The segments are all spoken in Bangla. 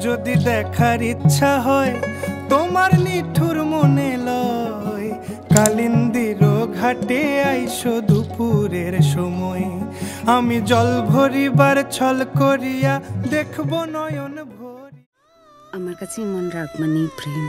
যদি দেখার ইচ্ছা হয় তোমার নিঠুর মনে লয়, কালিন্দির ঘাটে আইসো দুপুরের সময়, আমি জল ভরিবার ছল করিয়া দেখব নয়ন ভরি। আমার কাছে মন রাগ মানে প্রেম।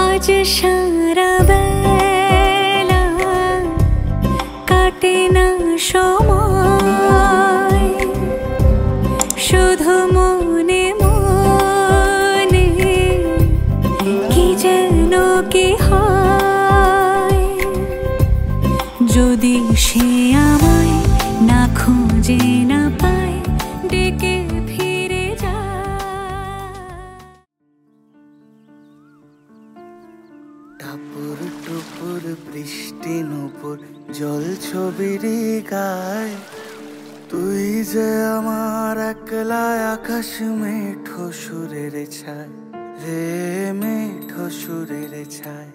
আজ সারা বেলা কাটে না সময়, শুধু মনে মনে কি যেন কি হয়। যদি সে আমায় না খুঁজে না পায়, ডেকে ফিরে যায়। টাপুর টুপুর বৃষ্টি নুপুর জল ছবির গায়, তুই যে আমার একলা আকাশ মেঠো সুরের ছায় রে, মেঠো সুরের ছায়।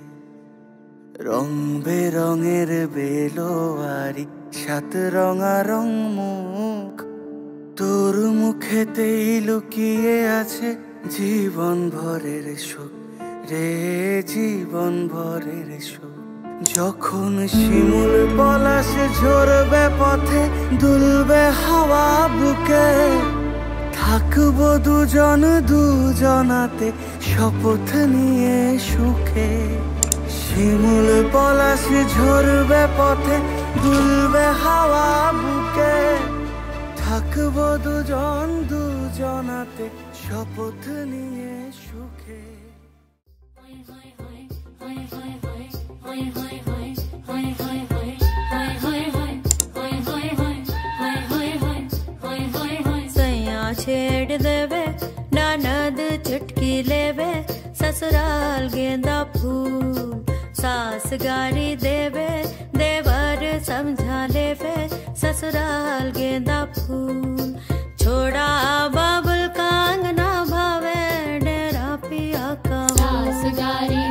রং বেরঙের বেলোয়ারি সাত রঙা রং মুখ, তোর মুখেতেই লুকিয়ে আছে জীবন ভরের সুখ রে, জীবন ভরের সুখ। যখন শিমুল পলাশ ঝরবে পথে, দুলবে হাওয়া বুকে, থাকবো দুজন দুজনাতে শপথ নিয়ে সুখে। শিমুল পলাশ ঝরবে পথে, দুলবে হাওয়া বুকে, থাকবো দুজন দুজনাতে শপথ নিয়ে সুখে। सैया छेड़ देवे ननद चुटकी लेवे, ससुराल गेंदा फूल सास गारी देवे, देवर समझा लेवे ससुराल गेंदा फूल। छोड़ा बाबुल कांगना भावे डेरा पिया का सास गारी